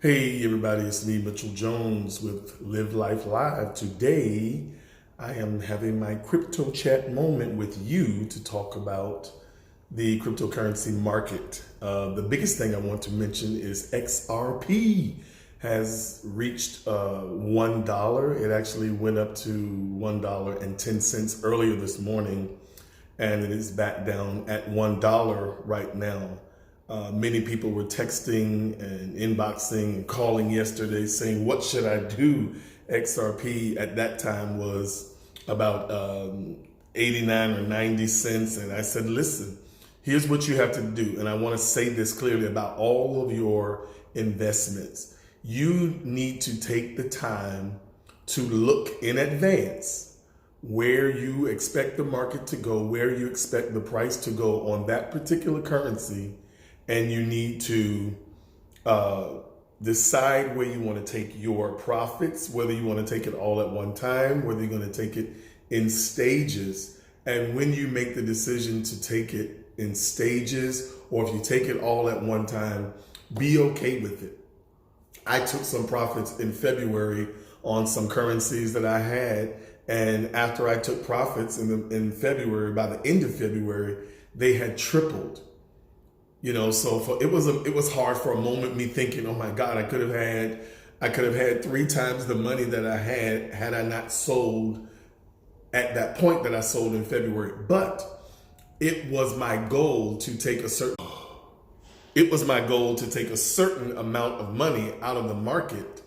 Hey everybody, it's me, Mitchell Jones with Live Life Live. Today, I am having my crypto chat moment with you to talk about the cryptocurrency market. The biggest thing I want to mention is XRP has reached $1. It actually went up to $1.10 earlier this morning, and it is back down at $1 right now. Many people were texting and inboxing and calling yesterday saying, what should I do? XRP at that time was about 89 or 90 cents. And I said, listen, here's what you have to do. And I want to say this clearly about all of your investments. You need to take the time to look in advance where you expect the market to go, where you expect the price to go on that particular currency. And you need to decide where you want to take your profits, whether you want to take it all at one time, whether you're going to take it in stages. And when you make the decision to take it in stages, or if you take it all at one time, be okay with it. I took some profits in February on some currencies that I had. And after I took profits in February, by the end of February, they had tripled. You know, so it was hard for a moment, me thinking, oh my God, I could have had 3 times the money that I had I not sold at that point that I sold in February. But it was my goal to take a certain amount of money out of the market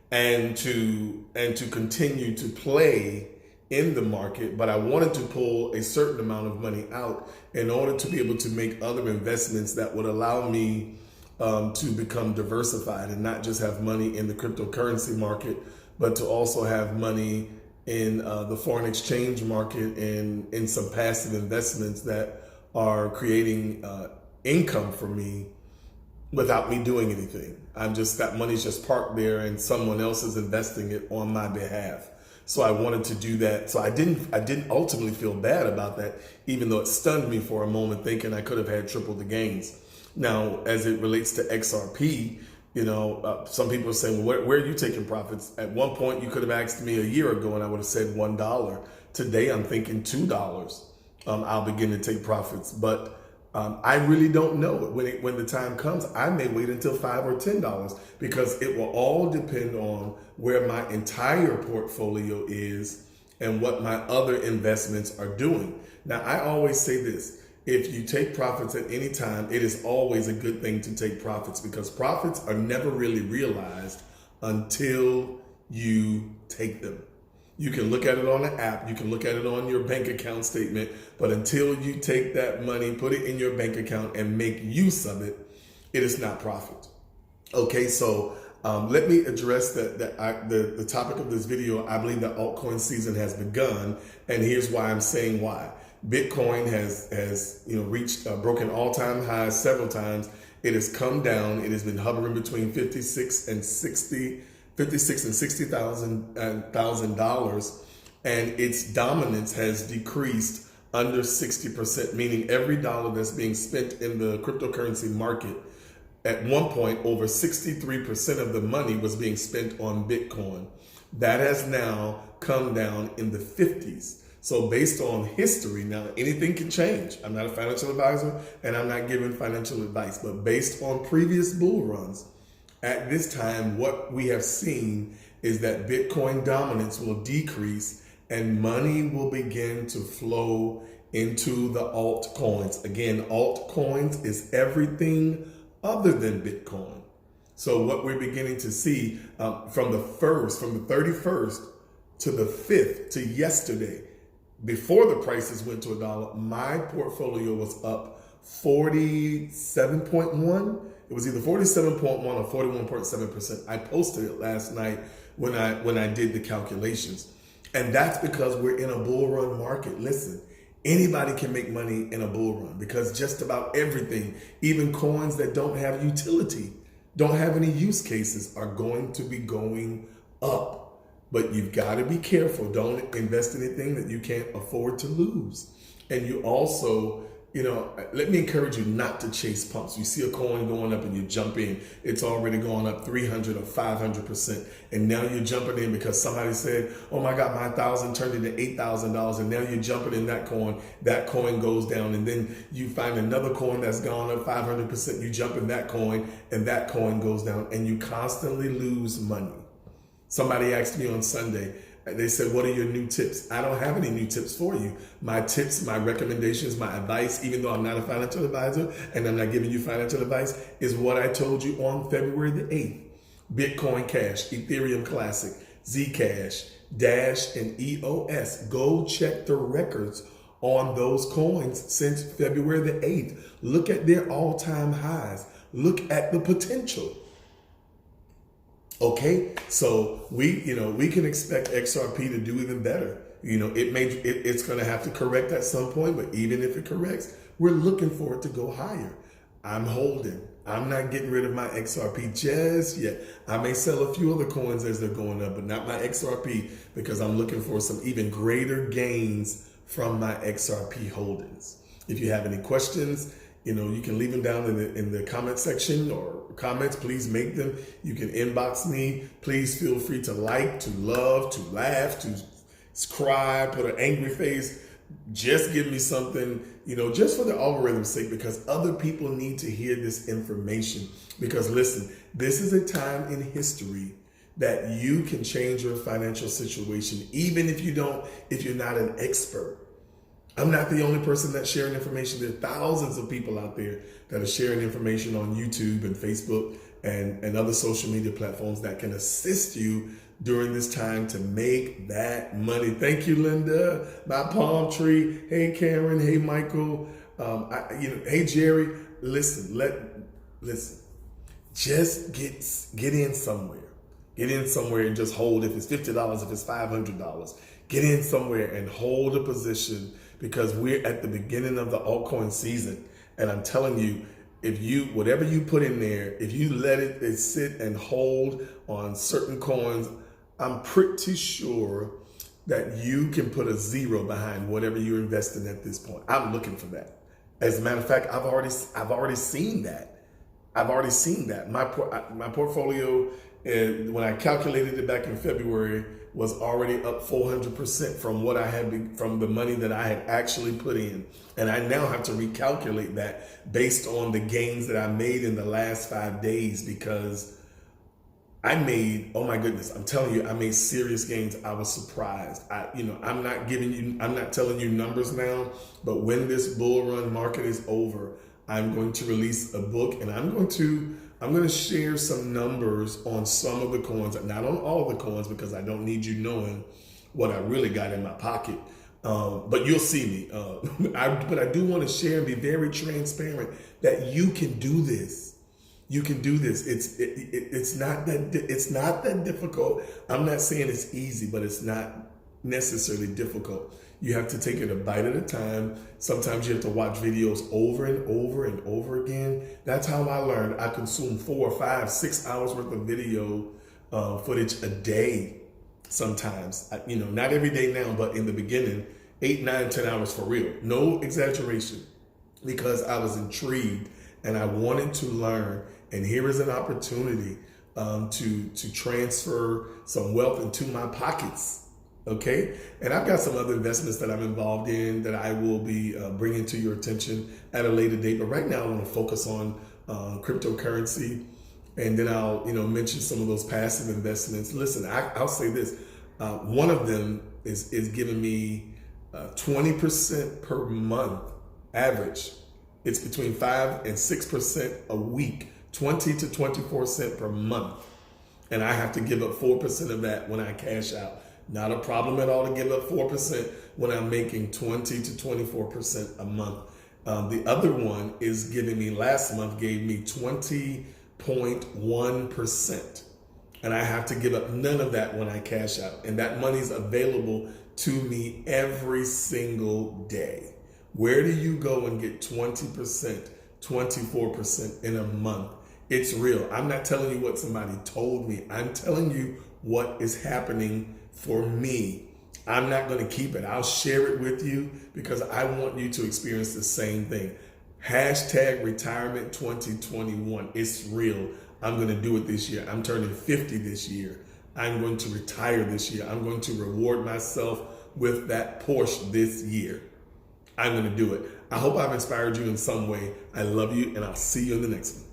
and to continue to play in the market, but I wanted to pull a certain amount of money out in order to be able to make other investments that would allow me to become diversified and not just have money in the cryptocurrency market, but to also have money in the foreign exchange market and in some passive investments that are creating income for me without me doing anything. That money's just parked there and someone else is investing it on my behalf. So I wanted to do that. So I didn't ultimately feel bad about that, even though it stunned me for a moment, thinking I could have had triple the gains. Now, as it relates to XRP, you know, some people are saying, well, where are you taking profits? At one point, you could have asked me a year ago and I would have said $1. Today, I'm thinking $2. I'll begin to take profits. But I really don't know. When the time comes, I may wait until $5 or $10 because it will all depend on where my entire portfolio is and what my other investments are doing. Now, I always say this: if you take profits at any time, it is always a good thing to take profits because profits are never really realized until you take them. You can look at it on an app, you can look at it on your bank account statement, but until you take that money, put it in your bank account and make use of it, it is not profit. Okay, so let me address the topic of this video. I believe that altcoin season has begun, and here's why I'm saying why. Bitcoin has reached broken all-time highs several times. It has come down. It has been hovering between $56,000 and $60,000, and its dominance has decreased under 60%, meaning every dollar that's being spent in the cryptocurrency market, at one point, over 63% of the money was being spent on Bitcoin. That has now come down in the 50s. So based on history, now anything can change. I'm not a financial advisor and I'm not giving financial advice, but based on previous bull runs, at this time, what we have seen is that Bitcoin dominance will decrease and money will begin to flow into the altcoins. Again, altcoins is everything other than Bitcoin. So what we're beginning to see from the 31st to the 5th to yesterday, before the prices went to $1, my portfolio was up 47.1. It was either 47.1 or 41.7%. I posted it last night when I did the calculations. And that's because we're in a bull run market. Listen, anybody can make money in a bull run because just about everything, even coins that don't have utility, don't have any use cases, are going to be going up. But you've got to be careful. Don't invest in anything that you can't afford to lose. And you also let me encourage you not to chase pumps. You see a coin going up and you jump in. It's already gone up 300 or 500%. And now you're jumping in because somebody said, oh my God, my $1,000 turned into $8,000. And now you're jumping in that coin. That coin goes down. And then you find another coin that's gone up 500%. You jump in that coin and that coin goes down. And you constantly lose money. Somebody asked me on Sunday, they said, what are your new tips? I don't have any new tips for you. My tips, my recommendations, my advice, even though I'm not a financial advisor and I'm not giving you financial advice, is what I told you on February the 8th. Bitcoin Cash, Ethereum Classic, Zcash, Dash, and EOS. Go check the records on those coins since February the 8th. Look at their all-time highs. Look at the potential. Okay, so we can expect XRP to do even better. It's going to have to correct at some point, but even if it corrects, we're looking for it to go higher. I'm holding. I'm not getting rid of my XRP just yet. I may sell a few other coins as they're going up, but not my XRP, because I'm looking for some even greater gains from my XRP holdings. If you have any questions, you can leave them down in the comment section or comments. Please make them. You can inbox me. Please feel free to like, to love, to laugh, to cry, put an angry face. Just give me something, just for the algorithm's sake, because other people need to hear this information. Because listen, this is a time in history that you can change your financial situation, even if you're not an expert. I'm not the only person that's sharing information. There are thousands of people out there that are sharing information on YouTube and Facebook and other social media platforms that can assist you during this time to make that money. Thank you, Linda, my palm tree. Hey, Karen. Hey, Michael. Hey, Jerry. Listen. Just get in somewhere. Get in somewhere and just hold. If it's $50, if it's $500, get in somewhere and hold a position, because we're at the beginning of the altcoin season. And I'm telling you, whatever you put in there, if you let it sit and hold on certain coins, I'm pretty sure that you can put a zero behind whatever you're investing at this point. I'm looking for that. As a matter of fact, I've already seen that. My portfolio, when I calculated it back in February, was already up 400% from what I had, from the money that I had actually put in. And I now have to recalculate that based on the gains that I made in the last 5 days, because I made, oh my goodness, I'm telling you, I made serious gains. I was surprised. I'm not telling you numbers now, but when this bull run market is over, I'm going to release a book, and I'm going to share some numbers on some of the coins, not on all the coins, because I don't need you knowing what I really got in my pocket. But you'll see me. But I do want to share and be very transparent that you can do this. You can do this. It's not that difficult. I'm not saying it's easy, but it's not necessarily difficult. You have to take it a bite at a time. Sometimes you have to watch videos over and over and over again. That's how I learned. I consume 4, 5, 6 hours worth of video footage a day. Sometimes, not every day now, but in the beginning, 8, 9, 10 hours for real. No exaggeration, because I was intrigued and I wanted to learn. And here is an opportunity to transfer some wealth into my pockets. Okay, and I've got some other investments that I'm involved in that I will be bringing to your attention at a later date. But right now, I want to focus on cryptocurrency, and then I'll mention some of those passive investments. Listen, I'll say this: one of them is giving me 20% per month average. It's between 5 and 6% a week, 20 to 24 cents per month, and I have to give up 4% of that when I cash out. Not a problem at all to give up 4% when I'm making 20 to 24% a month. The other one is last month gave me 20.1%. And I have to give up none of that when I cash out. And that money's available to me every single day. Where do you go and get 20%, 24% in a month? It's real. I'm not telling you what somebody told me. I'm telling you what is happening for me. I'm not going to keep it. I'll share it with you because I want you to experience the same thing. Hashtag retirement 2021. It's real. I'm going to do it this year. I'm turning 50 this year. I'm going to retire this year. I'm going to reward myself with that Porsche this year. I'm going to do it. I hope I've inspired you in some way. I love you, and I'll see you in the next one.